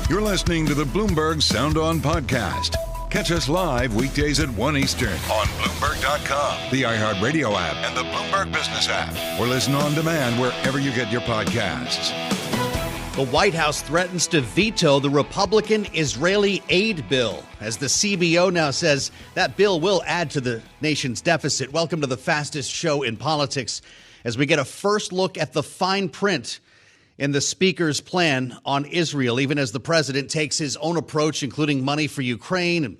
You're listening to the Bloomberg Sound On podcast. Catch us live weekdays at 1 Eastern on Bloomberg.com, the iHeartRadio app, and the Bloomberg Business app. Or listen on demand wherever you get your podcasts. The White House threatens to veto the Republican Israeli aid bill, as the CBO now says that bill will add to the nation's deficit. Welcome to the fastest show in politics, as we get a first look at the fine print in the speaker's plan on Israel, even as the president takes his own approach, including money for Ukraine and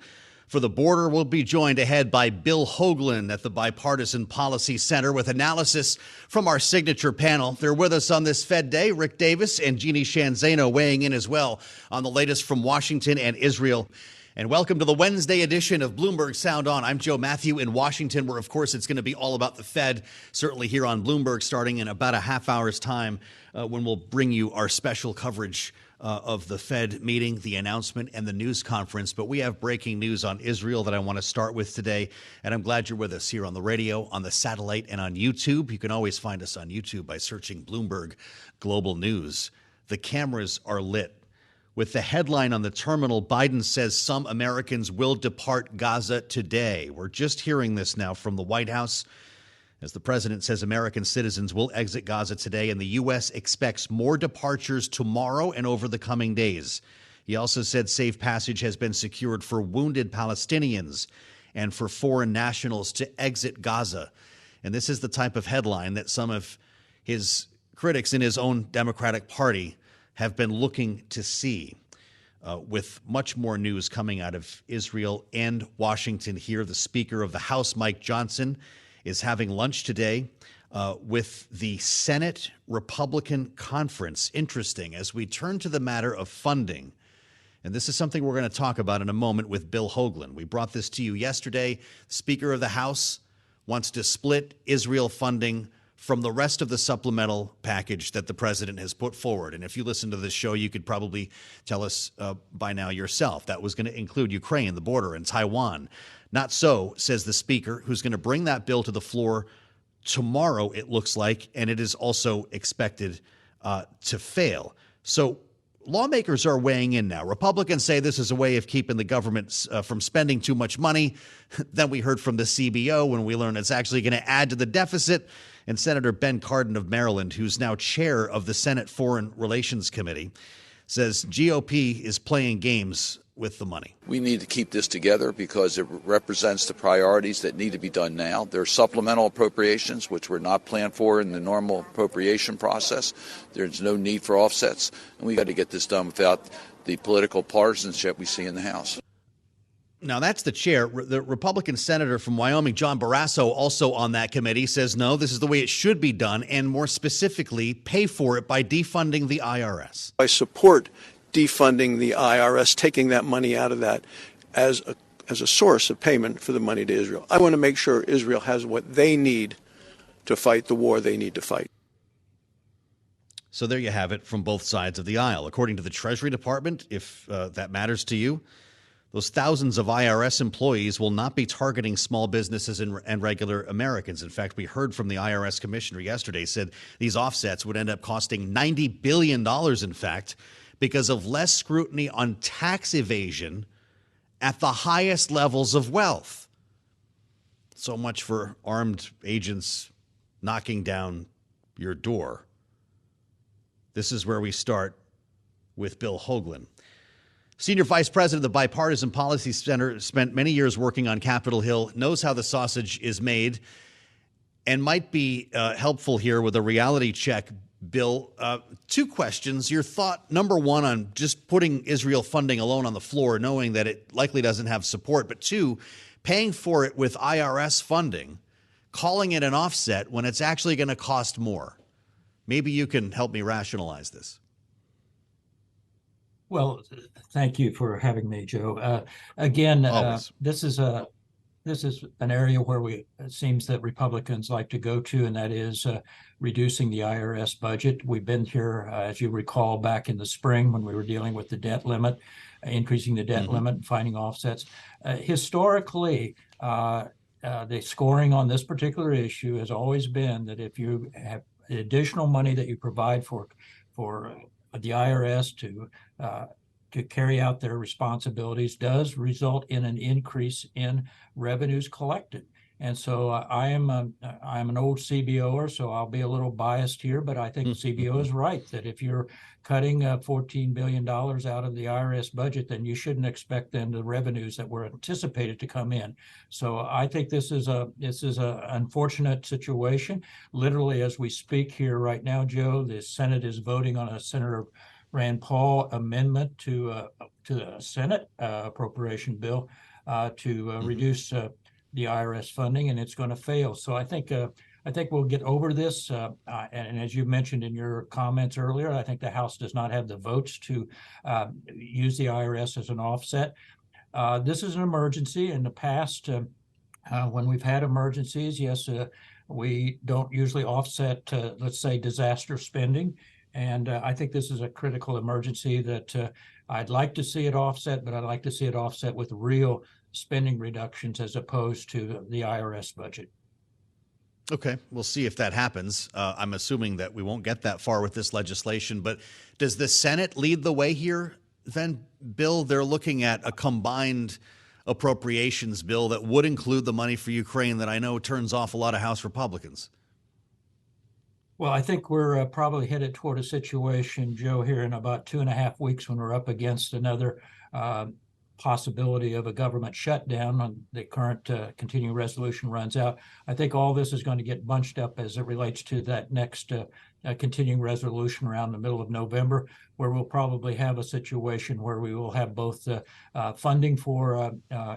for the border. We'll be joined ahead by Bill Hoagland at the Bipartisan Policy Center with analysis from our signature panel. They're with us on this Fed Day. Rick Davis and Jeanne Zaino weighing in as well on the latest from Washington and Israel. And welcome to the Wednesday edition of Bloomberg Sound On. I'm Mathieu in Washington, where, of course, it's going to be all about the Fed, certainly here on Bloomberg, starting in about a half hour's time when we'll bring you our special coverage of the Fed meeting, the announcement, and the news conference. But we have breaking news on Israel that I want to start with today. And I'm glad you're with us here on the radio, on the satellite, and on YouTube. You can always find us on YouTube by searching Bloomberg Global News. The cameras are lit. With the headline on the terminal, Biden says some Americans will depart Gaza today. We're just hearing this now from the White House, as the president says American citizens will exit Gaza today, and the U.S. expects more departures tomorrow and over the coming days. He also said safe passage has been secured for wounded Palestinians and for foreign nationals to exit Gaza. And this is the type of headline that some of his critics in his own Democratic Party have been looking to see, with much more news coming out of Israel and Washington here. The Speaker of the House, Mike Johnson, is having lunch today with the Senate Republican Conference. Interesting, as we turn to the matter of funding. And this is something we're going to talk about in a moment with Bill Hoagland. We brought this to you yesterday. Speaker of the House wants to split Israel funding from the rest of the supplemental package that the president has put forward. And if you listen to this show, you could probably tell us by now yourself that was going to include Ukraine, the border, and Taiwan. Not so, says the speaker, who's going to bring that bill to the floor tomorrow, it looks like, and it is also expected to fail. So lawmakers are weighing in now. Republicans say this is a way of keeping the government from spending too much money. Then we heard from the CBO when we learned it's actually going to add to the deficit. And Senator Ben Cardin of Maryland, who's now chair of the Senate Foreign Relations Committee, says GOP is playing games with the money. We need to keep this together because it represents the priorities that need to be done now. There are supplemental appropriations, which were not planned for in the normal appropriation process. There's no need for offsets, and we got to get this done without the political partisanship we see in the House. Now, that's the chair. The Republican senator from Wyoming, John Barrasso, also on that committee, says, no, this is the way it should be done, and more specifically, pay for it by defunding the IRS. I support defunding the IRS, taking that money out of that as a source of payment for the money to Israel. I want to make sure Israel has what they need to fight the war they need to fight. So there you have it from both sides of the aisle. According to the Treasury Department, if that matters to you, those thousands of IRS employees will not be targeting small businesses and regular Americans. In fact, we heard from the IRS commissioner yesterday, said these offsets would end up costing $90 billion, in fact, because of less scrutiny on tax evasion at the highest levels of wealth. So much for armed agents knocking down your door. This is where we start with Bill Hoagland. Senior Vice President of the Bipartisan Policy Center, spent many years working on Capitol Hill, knows how the sausage is made, and might be helpful here with a reality check. Bill, two questions. Your thought, number one, on just putting Israel funding alone on the floor, knowing that it likely doesn't have support, but two, paying for it with IRS funding, calling it an offset when it's actually going to cost more. Maybe you can help me rationalize this. Well, thank you for having me, Joe. This is an area where it seems that Republicans like to go to, and that is reducing the IRS budget. We've been here, as you recall, back in the spring when we were dealing with the debt limit, increasing the debt limit and finding offsets. Historically, the scoring on this particular issue has always been that if you have additional money that you provide for the IRS to to carry out their responsibilities does result in an increase in revenues collected. And so I'm an old CBOer, so I'll be a little biased here, but I think CBO is right that if you're cutting $14 billion out of the IRS budget, then you shouldn't expect then the revenues that were anticipated to come in. So I think this is a unfortunate situation. Literally, as we speak here right now, Joe, the Senate is voting on a Senator Rand Paul amendment to the Senate appropriation bill to reduce the IRS funding, and it's going to fail. So I think we'll get over this. And as you mentioned in your comments earlier, I think the House does not have the votes to use the IRS as an offset. This is an emergency. In the past, when we've had emergencies, yes, we don't usually offset, let's say, disaster spending. And I think this is a critical emergency that I'd like to see it offset, but I'd like to see it offset with real spending reductions as opposed to the IRS budget. Okay, we'll see if that happens. I'm assuming that we won't get that far with this legislation, but does the Senate lead the way here then, Bill? They're looking at a combined appropriations bill that would include the money for Ukraine that I know turns off a lot of House Republicans. Well, I think we're probably headed toward a situation, Joe, here in about 2.5 weeks when we're up against another possibility of a government shutdown when the current continuing resolution runs out. I think all this is going to get bunched up as it relates to that next continuing resolution around the middle of November, where we'll probably have a situation where we will have both funding for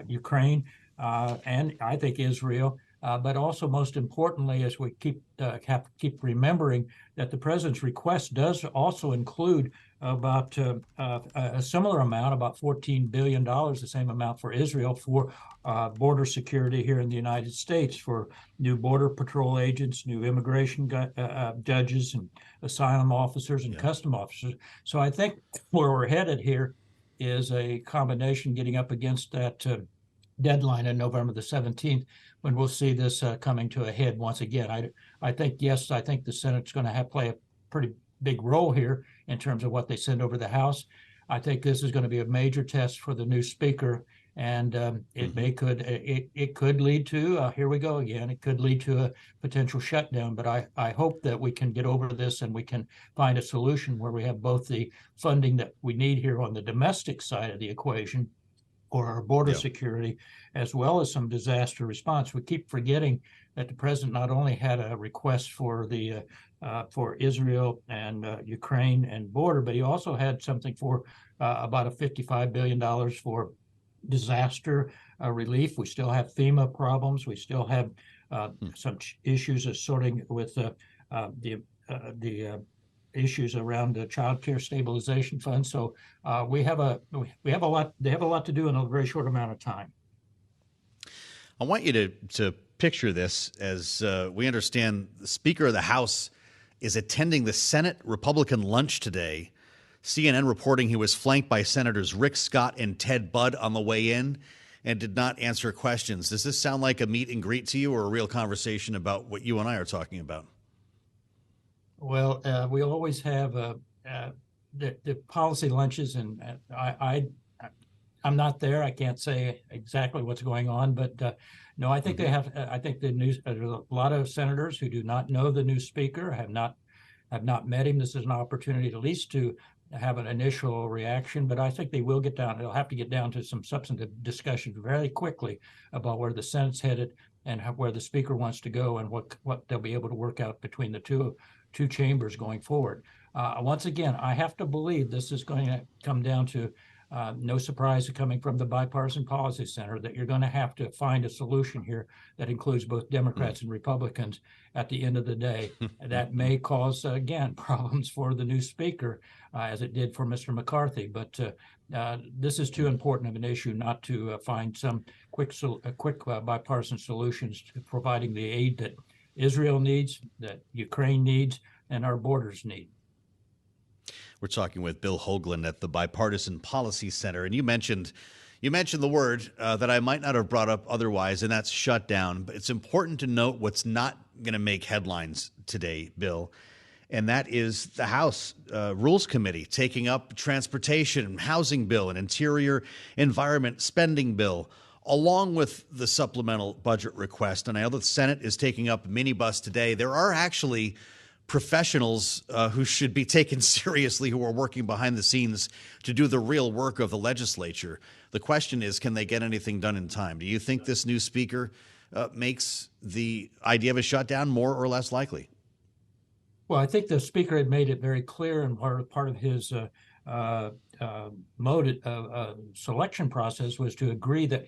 Ukraine and I think Israel. But also, most importantly, as we have to keep remembering that the president's request does also include about a similar amount, about $14 billion, the same amount for Israel, for border security here in the United States, for new border patrol agents, new immigration judges, and asylum officers and custom officers. So I think where we're headed here is a combination getting up against that deadline on November the 17th, when we'll see this coming to a head once again. I think the Senate's going to play a pretty big role here in terms of what they send over the House. I think this is going to be a major test for the new speaker, and it could lead to here we go again. It could lead to a potential shutdown. But I hope that we can get over this and we can find a solution where we have both the funding that we need here on the domestic side of the equation, or our border security, as well as some disaster response. We keep forgetting that the president not only had a request for the for Israel and Ukraine and border, but he also had something for about a $55 billion for disaster relief. We still have FEMA problems. We still have some issues of sorting with the issues around the child care stabilization fund. So we have a lot. They have a lot to do in a very short amount of time. I want you to picture this as we understand the Speaker of the House is attending the Senate Republican lunch today. CNN reporting he was flanked by Senators Rick Scott and Ted Budd on the way in and did not answer questions. Does this sound like a meet and greet to you, or a real conversation about what you and I are talking about? Well, we always have the policy lunches, and I'm not there. I can't say exactly what's going on, but no, I think they have. I think there's a lot of senators who do not know the new speaker, have not met him. This is an opportunity at least to have an initial reaction, but I think they will get down. They'll have to get down to some substantive discussion very quickly about where the Senate's headed and where the speaker wants to go, and what they'll be able to work out between the two chambers going forward. Once again, I have to believe this is going to come down to no surprise coming from the Bipartisan Policy Center, that you're going to have to find a solution here that includes both Democrats and Republicans at the end of the day. That may cause, again, problems for the new speaker, as it did for Mr. McCarthy. But this is too important of an issue not to find some quick bipartisan solutions to providing the aid that Israel needs, that Ukraine needs, and our borders need. We're talking with Bill Hoagland at the Bipartisan Policy Center, and you mentioned the word that I might not have brought up otherwise, and that's shutdown. But it's important to note what's not going to make headlines today, Bill, and that is the House Rules Committee taking up transportation, housing bill, and interior environment spending bill, along with the supplemental budget request. And I know the Senate is taking up minibus today. There are actually professionals who should be taken seriously, who are working behind the scenes to do the real work of the legislature. The question is, can they get anything done in time? Do you think this new speaker makes the idea of a shutdown more or less likely? Well, I think the speaker had made it very clear, and part of his selection process was to agree that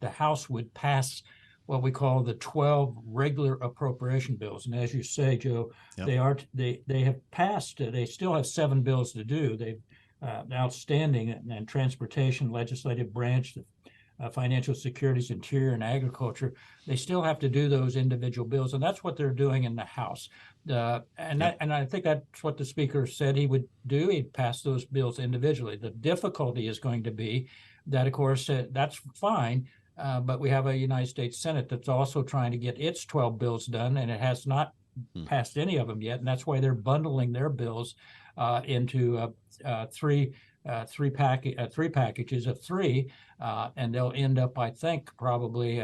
the House would pass what we call the 12 regular appropriation bills. And as you say, Joe, yep, they have passed. They still have 7 bills to do. They've outstanding and transportation, legislative branch, financial securities, interior, and agriculture. They still have to do those individual bills, and that's what they're doing in the House. And I think that's what the speaker said he would do. He'd pass those bills individually. The difficulty is going to be that, of course, that's fine, but we have a United States Senate that's also trying to get its 12 bills done, and it has not passed any of them yet, and that's why they're bundling their bills into three packages of 3, and they'll end up, I think, probably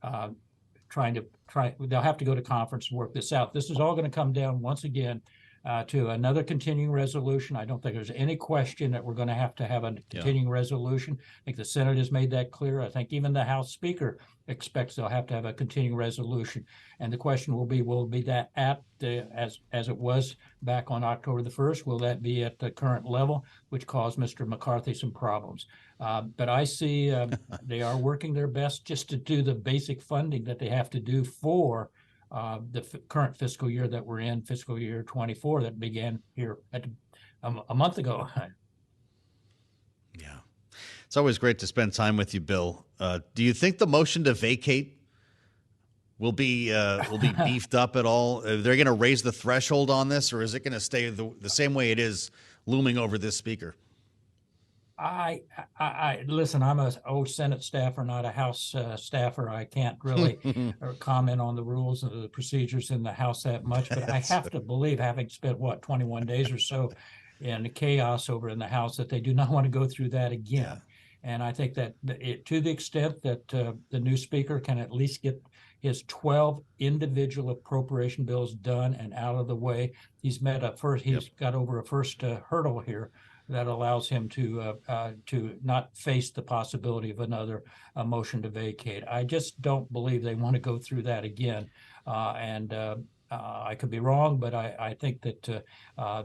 they'll have to go to conference and work this out. This is all going to come down once again to another continuing resolution. I don't think there's any question that we're going to have a continuing resolution. I think the Senate has made that clear. I think even the House Speaker expects they'll have to have a continuing resolution. And the question will be that as it was back on October the 1st, will that be at the current level, which caused Mr. McCarthy some problems? But I see they are working their best just to do the basic funding that they have to do for the current fiscal year that we're in, fiscal year 24, that began here a month ago. Yeah. It's always great to spend time with you, Bill. Do you think the motion to vacate will be beefed up at all? Are they going to raise the threshold on this, or is it going to stay the same way it is, looming over this speaker? I listen, I'm an old Senate staffer, not a House staffer. I can't really comment on the rules and the procedures in the House that much, but I have to believe, having spent 21 days or so in chaos over in the House, that they do not want to go through that again. Yeah. And I think that to the extent that the new speaker can at least get his 12 individual appropriation bills done and out of the way, he's got over a first hurdle here that allows him to not face the possibility of another motion to vacate. I just don't believe they want to go through that again. I could be wrong, but I think that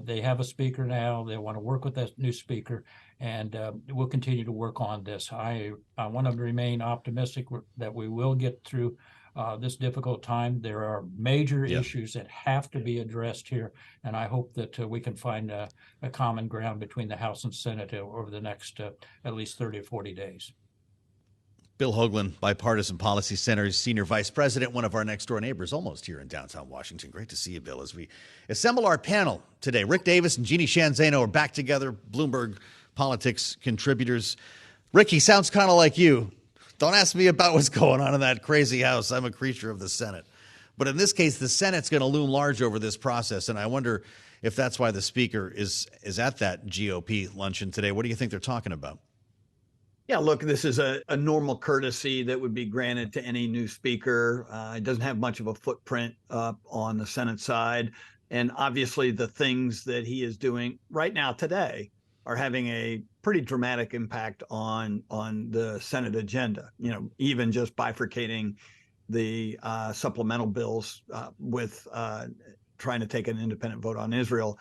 they have a speaker now. They want to work with that new speaker, and we'll continue to work on this. I want to remain optimistic that we will get through this difficult time. There are major issues that have to be addressed here, and I hope that we can find a common ground between the House and Senate over the next at least 30 or 40 days. Bill Hoagland, Bipartisan Policy Center's Senior Vice President, one of our next-door neighbors, almost here in downtown Washington. Great to see you, Bill. As we assemble our panel today, Rick Davis and Jeanne Zaino are back together, Bloomberg politics contributors. Rick, he sounds kind of like you. Don't ask me about what's going on in that crazy House. I'm a creature of the Senate. But in this case, the Senate's going to loom large over this process, and I wonder if that's why the Speaker is at that GOP luncheon today. What do you think they're talking about? Yeah, look, this is a normal courtesy that would be granted to any new speaker. It doesn't have much of a footprint on the Senate side. And obviously the things that he is doing right now today are having a pretty dramatic impact on the Senate agenda. You know, even just bifurcating the supplemental bills with trying to take an independent vote on Israel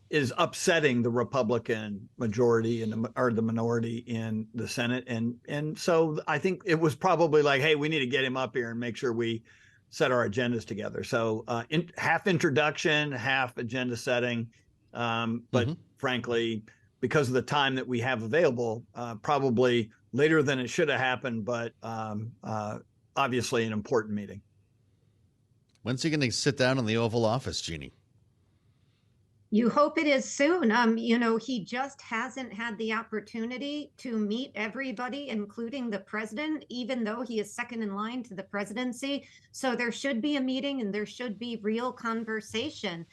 is upsetting the Republican majority or the minority in the Senate. And so I think it was probably like, hey, we need to get him up here and make sure we set our agendas together. So half introduction, half agenda setting. But frankly, because of the time that we have available, probably later than it should have happened, but obviously an important meeting. When's he going to sit down in the Oval Office, Jeanne? You hope it is soon. You know, he just hasn't had the opportunity to meet everybody, including the president, even though he is second in line to the presidency. So there should be a meeting and there should be real conversation.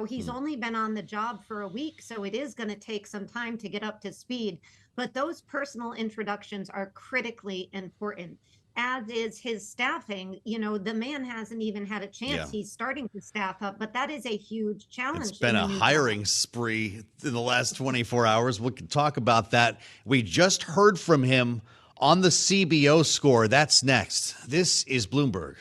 He's only been on the job for a week, so it is going to take some time to get up to speed. But those personal introductions are critically important, as is his staffing. The man hasn't even had a chance. Yeah. He's starting to staff up, but that is a huge challenge. It's been a hiring spree in the last 24 hours. We can talk about that. We just heard from him on the CBO score. That's next. This is Bloomberg.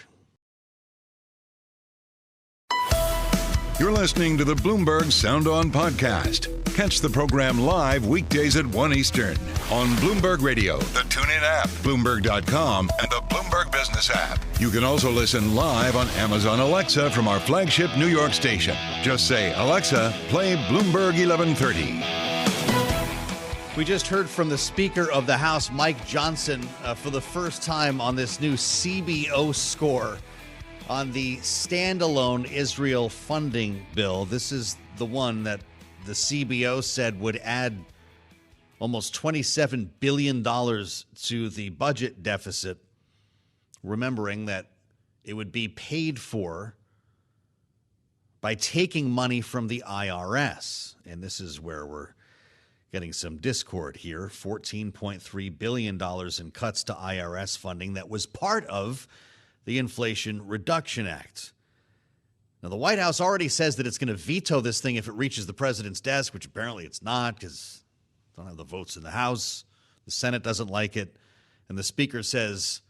You're listening to the Bloomberg Sound On podcast. Catch the program live weekdays at 1 Eastern on Bloomberg Radio, the TuneIn app, Bloomberg.com, and the Bloomberg Business app. You can also listen live on Amazon Alexa from our flagship New York station. Just say, Alexa, play Bloomberg 1130. We just heard from the Speaker of the House, Mike Johnson, for the first time on this new CBO score on the standalone Israel funding bill. This is the one that the CBO said would add almost $27 billion to the budget deficit, remembering that it would be paid for by taking money from the IRS. And this is where we're getting some discord here. $14.3 billion in cuts to IRS funding that was part of the Inflation Reduction Act. Now, the White House already says that it's going to veto this thing if it reaches the president's desk, which apparently it's not because they don't have the votes in the House. The Senate doesn't like it. And the Speaker says,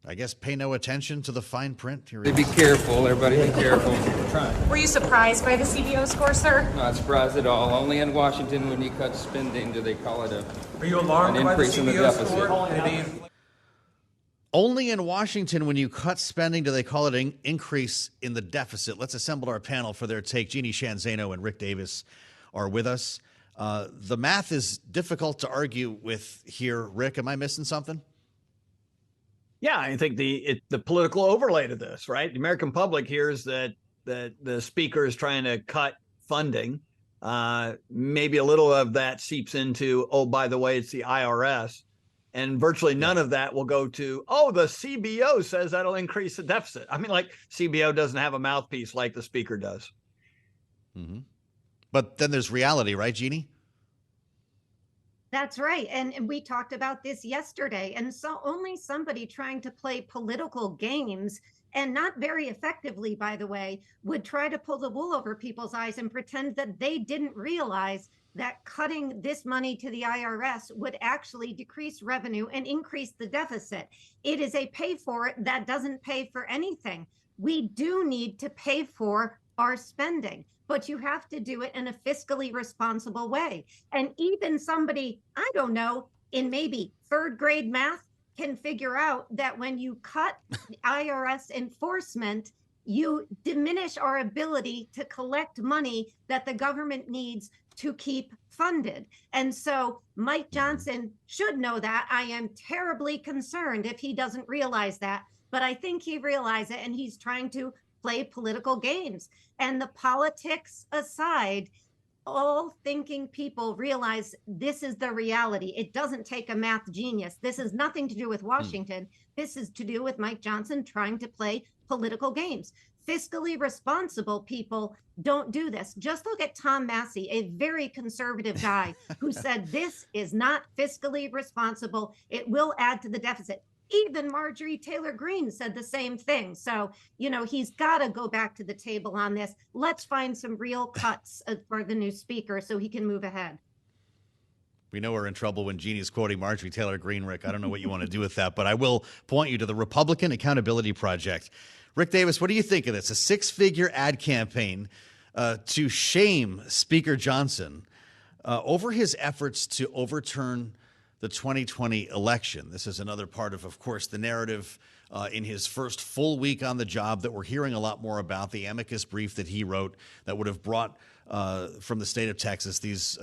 I guess, pay no attention to the fine print. Here Be careful, everybody be careful. Were you surprised by the CBO score, sir? Not surprised at all. Only in Washington, when you cut spending, do they call it Are you alarmed an by the increase in the CBO deficit. score? Only in Washington, when you cut spending, do they call it an increase in the deficit. Let's assemble our panel for their take. Jeanne, Zaino, and Rick Davis are with us. The math is difficult to argue with here. Rick, am I missing something? Yeah, I think the political overlay to this, right? The American public hears that the Speaker is trying to cut funding. Maybe a little of that seeps into, oh, by the way, it's the IRS. And virtually none of that will go to, oh, the CBO says that'll increase the deficit. I mean, like, CBO doesn't have a mouthpiece like the Speaker does. Mm-hmm. But then there's reality, right, Jeanne? That's right. And we talked about this yesterday. And so only somebody trying to play political games, and not very effectively, by the way, would try to pull the wool over people's eyes and pretend that they didn't realize that cutting this money to the IRS would actually decrease revenue and increase the deficit. It is a pay for it that doesn't pay for anything. We do need to pay for our spending, but you have to do it in a fiscally responsible way. And even somebody, I don't know, in maybe third grade math can figure out that when you cut IRS enforcement, you diminish our ability to collect money that the government needs to keep funded. And so Mike Johnson should know that. I am terribly concerned if he doesn't realize that, but I think he realizes it, and he's trying to play political games. And the politics aside, all thinking people realize this is the reality. It doesn't take a math genius. This has nothing to do with Washington. This is to do with Mike Johnson trying to play political games. Fiscally responsible people don't do this. Just look at Tom Massey, a very conservative guy who said this is not fiscally responsible. It will add to the deficit. Even Marjorie Taylor Greene said the same thing. So, he's got to go back to the table on this. Let's find some real cuts for the new Speaker so he can move ahead. We know we're in trouble when Jeannie's quoting Marjorie Taylor Greene, Rick. I don't know what you want to do with that, but I will point you to the Republican Accountability Project. Rick Davis, what do you think of this? A six-figure ad campaign to shame Speaker Johnson over his efforts to overturn the 2020 election. This is another part of course, the narrative in his first full week on the job that we're hearing a lot more about, the amicus brief that he wrote that would have brought from the state of Texas these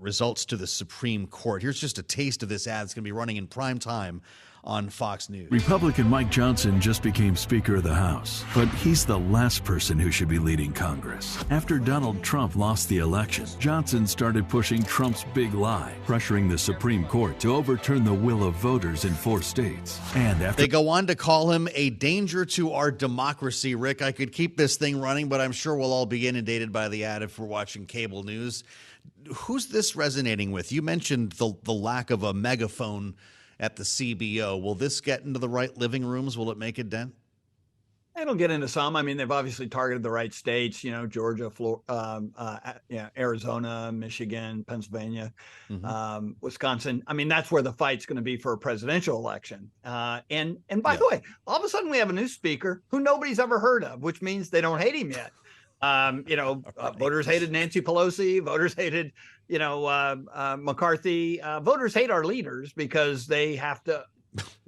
results to the Supreme Court. Here's just a taste of this ad. It's going to be running in prime time on Fox News. Republican Mike Johnson just became Speaker of the House, but he's the last person who should be leading Congress. After Donald Trump lost the election, Johnson started pushing Trump's big lie, pressuring the Supreme Court to overturn the will of voters in 4 states. And after they go on to call him a danger to our democracy. Rick, I could keep this thing running, but I'm sure we'll all be inundated by the ad if we're watching cable news. Who's this resonating with? You mentioned the lack of a megaphone at the CBO. Will this get into the right living rooms? Will it make a dent? It'll get into some. I mean, they've obviously targeted the right states, Georgia, Arizona, Michigan, Pennsylvania, Wisconsin. I mean, that's where the fight's going to be for a presidential election. And by the way, all of a sudden we have a new speaker who nobody's ever heard of, which means they don't hate him yet. Voters hated Nancy Pelosi. Voters hated, McCarthy. Voters hate our leaders because they have to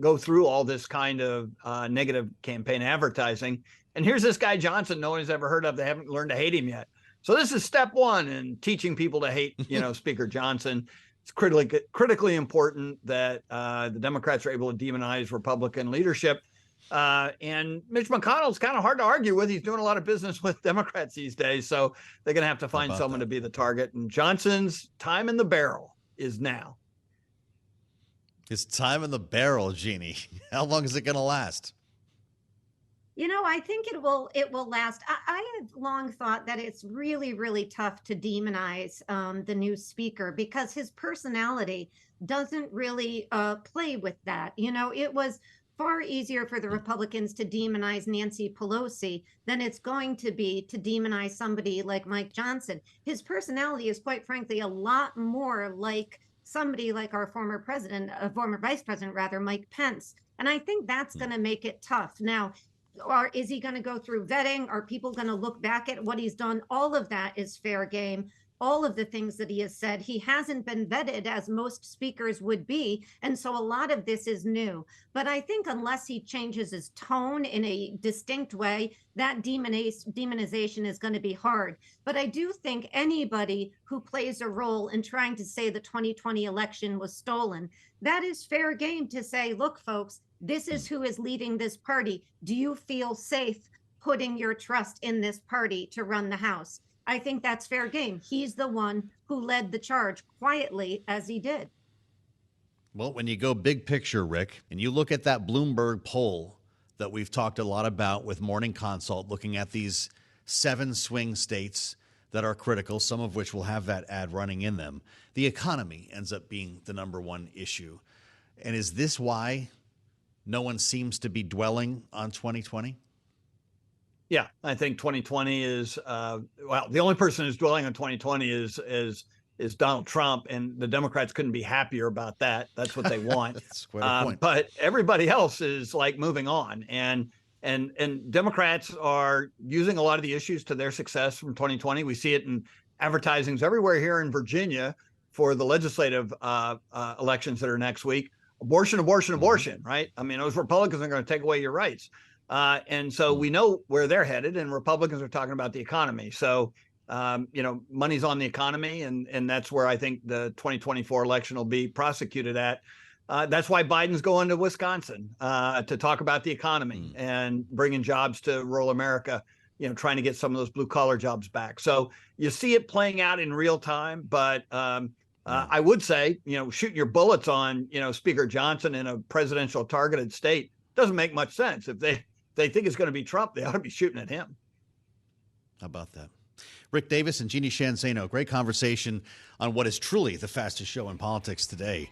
go through all this kind of negative campaign advertising. And here's this guy Johnson no one's ever heard of. They haven't learned to hate him yet. So this is step one in teaching people to hate, Speaker Johnson. It's critically important that the Democrats are able to demonize Republican leadership. And Mitch McConnell's kind of hard to argue with. He's doing a lot of business with Democrats these days. So they're going to have to find someone to be the target. And Johnson's time in the barrel is now. It's time in the barrel, Jeanne. How long is it going to last? I think it will last. I have long thought that it's really, really tough to demonize the new speaker because his personality doesn't really play with that. It was far easier for the Republicans to demonize Nancy Pelosi than it's going to be to demonize somebody like Mike Johnson. His personality is, quite frankly, a lot more like somebody like our former vice president, Mike Pence. And I think that's going to make it tough. Now, is he going to go through vetting? Are people going to look back at what he's done? All of that is fair game. All of the things that he has said, he hasn't been vetted as most speakers would be. And so a lot of this is new. But I think unless he changes his tone in a distinct way, that demonization is going to be hard. But I do think anybody who plays a role in trying to say the 2020 election was stolen, that is fair game to say, look, folks, this is who is leading this party. Do you feel safe putting your trust in this party to run the House? I think that's fair game. He's the one who led the charge quietly as he did. Well, when you go big picture, Rick, and you look at that Bloomberg poll that we've talked a lot about with Morning Consult, looking at these 7 swing states that are critical, some of which will have that ad running in them, the economy ends up being the number one issue. And is this why no one seems to be dwelling on 2020? Yeah, I think 2020 is, the only person who's dwelling on 2020 is Donald Trump, and the Democrats couldn't be happier about that. That's what they want. That's quite a point. But everybody else is like moving on. And Democrats are using a lot of the issues to their success from 2020. We see it in advertisings everywhere here in Virginia for the legislative elections that are next week. Abortion, right? I mean, those Republicans are going to take away your rights. And so we know where they're headed, and Republicans are talking about the economy. So, money's on the economy, and that's where I think the 2024 election will be prosecuted at. That's why Biden's going to Wisconsin to talk about the economy and bringing jobs to rural America, trying to get some of those blue collar jobs back. So you see it playing out in real time. But I would say, shooting your bullets on, Speaker Johnson in a presidential targeted state doesn't make much sense. If they think it's going to be Trump, they ought to be shooting at him. How about that? Rick Davis and Jeanne Zaino, great conversation on what is truly the fastest show in politics today,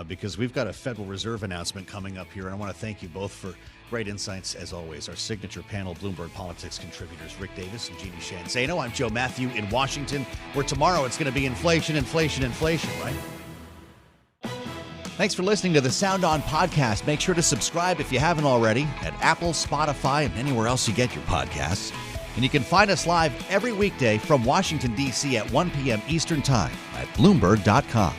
because we've got a Federal Reserve announcement coming up here, and I want to thank you both for great insights, as always. Our signature panel, Bloomberg Politics contributors, Rick Davis and Jeanne Zaino. I'm Joe Mathieu in Washington, where tomorrow it's going to be inflation, right? Thanks for listening to the Sound On podcast. Make sure to subscribe if you haven't already at Apple, Spotify, and anywhere else you get your podcasts. And you can find us live every weekday from Washington, D.C. at 1 p.m. Eastern Time at Bloomberg.com.